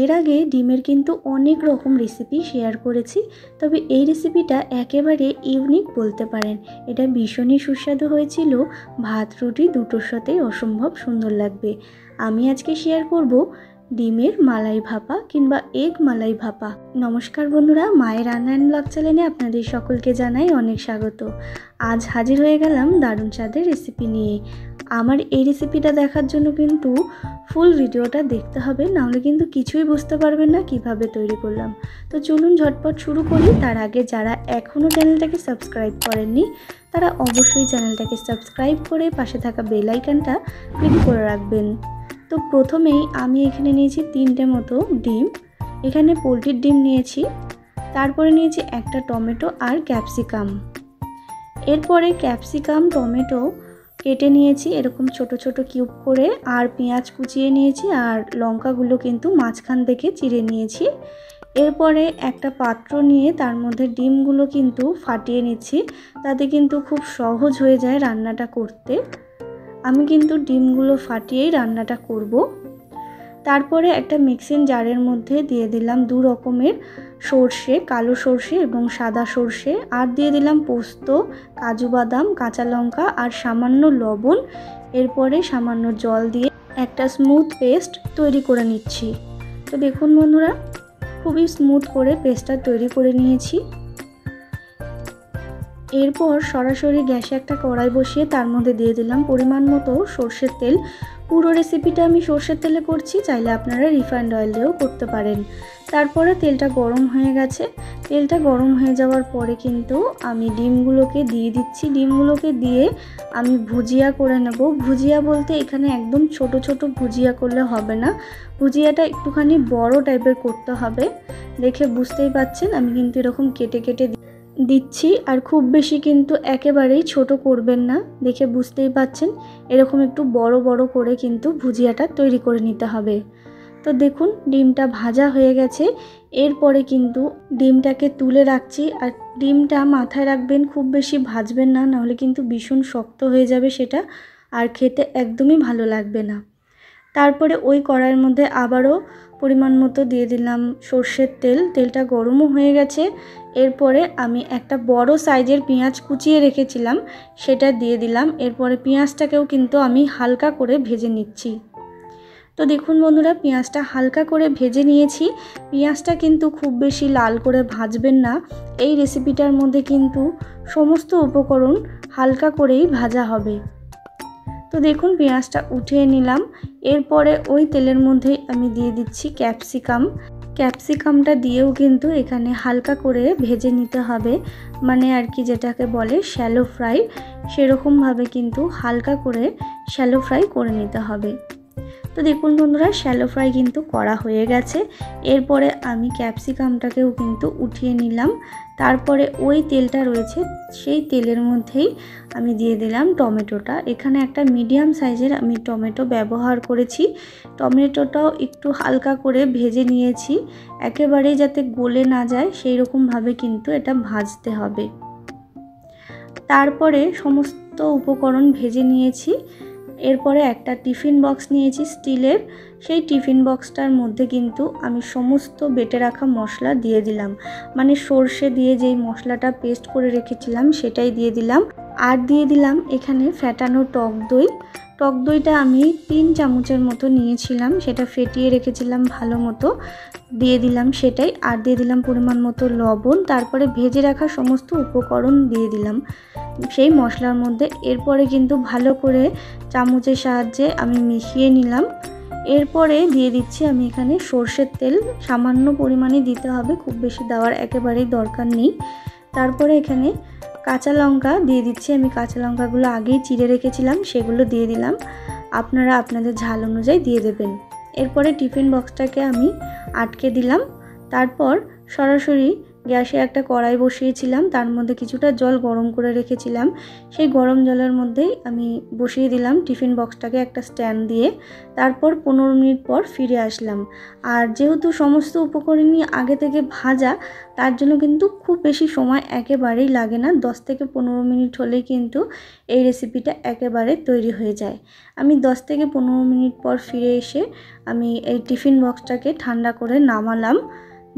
এর আগে ডিমের কিন্তু অনেক রকম রেসিপি শেয়ার করেছি, তবে এই রেসিপিটা একেবারে ইউনিক বলতে পারেন। এটা ভীষণই সুস্বাদু হয়েছিল, ভাত রুটি দুটোর সাথেই অসম্ভব সুন্দর লাগবে। আমি আজকে শেয়ার করব ডিমের মালাই ভাপা কিংবা এগ মালাই ভাপা। নমস্কার বন্ধুরা, মায়ের রান্না অ্যান্ড ব্লগ চ্যানেলে আপনাদের সকলকে জানাই অনেক স্বাগত। আজ হাজির হয়ে গেলাম দারুণ স্বাদের রেসিপি নিয়ে। আমার এই রেসিপিটা দেখার জন্য কিন্তু ফুল ভিডিওটা দেখতে হবে, নাহলে কিন্তু কিছুই বুঝতে পারবেন না কিভাবে তৈরি করলাম। তো চলুন ঝটপট শুরু করি। তার আগে যারা এখনও চ্যানেলটাকে সাবস্ক্রাইব করেননি তারা অবশ্যই চ্যানেলটাকে সাবস্ক্রাইব করে পাশে থাকা বেল আইকনটা ক্লিক করে রাখবেন। তো প্রথমেই আমি এখানে নিয়েছি 3টে মতো ডিম। এখানে পোলট্রির ডিম নিয়েছি, তারপরে নিয়েছি একটা টমেটো আর ক্যাপসিকাম। এরপরে ক্যাপসিকাম টমেটো কেটে নিয়েছি এরকম ছোট ছোট কিউব করে, আর পেঁয়াজ কুচিয়ে নিয়েছি, আর লঙ্কাগুলো কিন্তু মাঝখান থেকে চিড়ে নিয়েছি। এরপরে একটা পাত্র নিয়ে তার মধ্যে ডিমগুলো কিন্তু ফাটিয়ে নিচ্ছি, তাতে কিন্তু খুব সহজ হয়ে যায় রান্নাটা করতে। আমি কিন্তু ডিমগুলো ফাটিয়েই রান্নাটা করব। তারপরে একটা মিক্সিং জারের মধ্যে দিয়ে দিলাম 2 রকমের সর্ষে, কালো সর্ষে এবং সাদা সর্ষে, আর দিয়ে দিলাম পোস্ত, কাজু বাদাম, কাঁচা লঙ্কা আর সামান্য লবণ। এরপরে সামান্য জল দিয়ে একটা স্মুথ পেস্ট তৈরি করে নিচ্ছি। তো দেখুন বন্ধুরা, খুবই স্মুথ করে পেস্টটা তৈরি করে নিয়েছি। এরপর সরাসরি গ্যাসে একটা কড়াই বসিয়ে তার মধ্যে দিয়ে দিলাম পরিমাণ মতো সর্ষের তেল। পুরো রেসিপিটা আমি সর্ষের তেলে করছি, চাইলে আপনারা রিফাইন্ড অয়েল দিয়েও করতে পারেন। তারপরে তেলটা গরম হয়ে গেছে। তেলটা গরম হয়ে যাওয়ার পরে কিন্তু আমি ডিমগুলোকে দিয়ে দিচ্ছি। ডিমগুলোকে দিয়ে আমি ভুজিয়া করে নেব। ভুজিয়া বলতে এখানে একদম ছোট ছোট ভুজিয়া করলে হবে না, ভুজিয়াটা একটুখানি বড় টাইপের করতে হবে। দেখে বুঝতেই পাচ্ছেন আমি কিন্তু এরকম কেটে কেটে দিচ্ছি, আর খুব বেশি কিন্তু একেবারেই ছোট করবেন না। দেখে বুঝতেই পাচ্ছেন এরকম একটু বড় বড় করে কিন্তু ভুজিয়াটা তৈরি করে নিতে হবে। তো দেখুন ডিমটা ভাজা হয়ে গেছে। এরপরে কিন্তু ডিমটাকে তুলে রাখছি, আর ডিমটা মাথায় রাখবেন খুব বেশি ভাজবেন না, নাহলে কিন্তু ভীষণ শক্ত হয়ে যাবে সেটা, আর খেতে একদমই ভালো লাগবে না। তারপরে ওই কড়াইয়ের মধ্যে আবারও পরিমাণ মতো দিয়ে দিলাম সর্ষের তেল। তেলটা গরমও হয়ে গেছে। এরপরে আমি একটা বড় সাইজের পেঁয়াজ কুচিয়ে রেখেছিলাম, সেটা দিয়ে দিলাম। এরপরে পেঁয়াজটাকেও কিন্তু আমি হালকা করে ভেজে নিচ্ছি। তো দেখুন বন্ধুরা, পেঁয়াজটা হালকা করে ভেজে নিয়েছি। পেঁয়াজটা কিন্তু খুব বেশি লাল করে ভাজবেন না, এই রেসিপিটার মধ্যে কিন্তু সমস্ত উপকরণ হালকা করেই ভাজা হবে। তো দেখুন পেঁয়াজটা উঠিয়ে নিলাম। এরপরে ওই তেলের মধ্যেই আমি দিয়ে দিচ্ছি ক্যাপসিকাম। ক্যাপসিকামটা দিয়েও কিন্তু এখানে হালকা করে ভেজে নিতে হবে, মানে আর কি যেটাকে বলে শ্যালো ফ্রাই, সেরকমভাবে কিন্তু হালকা করে শ্যালো ফ্রাই করে নিতে হবে। তো দেখুন বন্ধুরা, শ্যালো ফ্রাই কিন্তু করা হয়ে গেছে। এরপরে আমি ক্যাপসিকামটাকেও কিন্তু উঠিয়ে নিলাম। তারপরে ওই তেলটা রয়েছে সেই তেলের মধ্যেই আমি দিয়ে দিলাম টমেটোটা। এখানে একটা মিডিয়াম সাইজের আমি টমেটো ব্যবহার করেছি। টমেটোটাও একটু হালকা করে ভেজে নিয়েছি, একেবারেই যাতে গলে না যায় সেই রকমভাবে কিন্তু এটা ভাজতে হবে। তারপরে সমস্ত উপকরণ ভেজে নিয়েছি। এরপরে একটা টিফিন বক্স নিয়েছি স্টিলের, সেই টিফিন বক্সটার মধ্যে কিন্তু আমি সমস্ত বেটে রাখা মশলা দিয়ে দিলাম, মানে সর্ষে দিয়ে যেই মশলাটা পেস্ট করে রেখেছিলাম সেটাই দিয়ে দিলাম। আর দিয়ে দিলাম এখানে ফ্যাটানো টক দই। টক দইটা আমি 3 চামচের মতো নিয়েছিলাম, সেটা ফেটিয়ে রেখেছিলাম ভালো মতো, দিয়ে দিলাম সেটাই। আর দিয়ে দিলাম পরিমাণ মতো লবণ। তারপরে ভেজে রাখা সমস্ত উপকরণ দিয়ে দিলাম সেই মশলার মধ্যে। এরপরে কিন্তু ভালো করে চামচের সাহায্যে আমি মিশিয়ে নিলাম। এরপরে দিয়ে দিচ্ছি আমি এখানে সর্ষের তেল, সামান্য পরিমাণে দিতে হবে, খুব বেশি দেওয়ার একেবারেই দরকার নেই। তারপরে এখানে কাঁচা লঙ্কা দিয়ে দিচ্ছি। আমি কাঁচা লঙ্কাগুলো আগেই চিড়ে রেখেছিলাম, সেগুলো দিয়ে দিলাম। আপনারা আপনাদের ঝাল অনুযায়ী দিয়ে দেবেন। এরপরে টিফিন বক্সটাকে আমি আটকে দিলাম। তারপর সরাসরি গ্যাসে একটা কড়াই বসিয়েছিলাম, তার মধ্যে কিছুটা জল গরম করে রেখেছিলাম। সেই গরম জলের মধ্যেই আমি বসিয়ে দিলাম টিফিন বক্সটাকে একটা স্ট্যান্ড দিয়ে। তারপর 15 মিনিট পর ফিরে আসলাম। আর যেহেতু সমস্ত উপকরণই আগে থেকে ভাজা, তার জন্য কিন্তু খুব বেশি সময় একেবারেই লাগে না। 10 থেকে 15 মিনিট হলেই কিন্তু এই রেসিপিটা একেবারে তৈরি হয়ে যায়। আমি 10 থেকে 15 মিনিট পর ফিরে এসে আমি এই টিফিন বক্সটাকে ঠান্ডা করে নামালাম।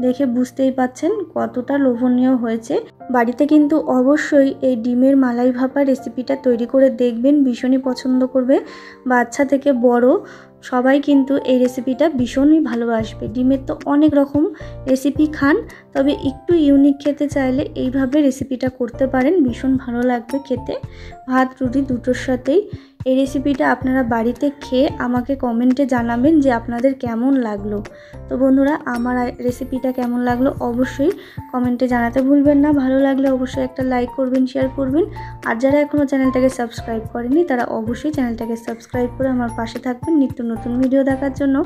দেখে বুঝতেই পাচ্ছেন কতটা লোভনীয় হয়েছে। বাড়িতে কিন্তু অবশ্যই এই ডিমের মালাই ভাপা রেসিপিটা তৈরি করে দেখবেন, ভীষণই পছন্দ করবে। বাচ্চা থেকে বড় সবাই কিন্তু এই রেসিপিটা ভীষণই ভালোবাসবে। ডিমের তো অনেক রকম রেসিপি খান, তবে একটু ইউনিক খেতে চাইলে এইভাবে রেসিপিটা করতে পারেন, ভীষণ ভালো লাগবে খেতে, ভাত রুটি দুটোর সাথেই। এই রেসিপিটা আপনারা বাড়িতে খেয়ে আমাকে কমেন্টে জানাবেন যে আপনাদের কেমন লাগলো। তো বন্ধুরা, আমার রেসিপিটা কেমন লাগলো অবশ্যই কমেন্টে জানাতে ভুলবেন না। ভালো লাগলে অবশ্যই একটা লাইক করবেন, শেয়ার করবেন। আর যারা এখনও চ্যানেলটাকে সাবস্ক্রাইব করেনি তারা অবশ্যই চ্যানেলটাকে সাবস্ক্রাইব করে আমার পাশে থাকবেন নিত্য নতুন ভিডিও দেখার জন্য।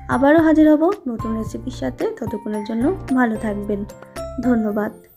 আবারও হাজির হব নতুন রেসিপির সাথে, ততক্ষণের জন্য ভালো থাকবেন। ধন্যবাদ।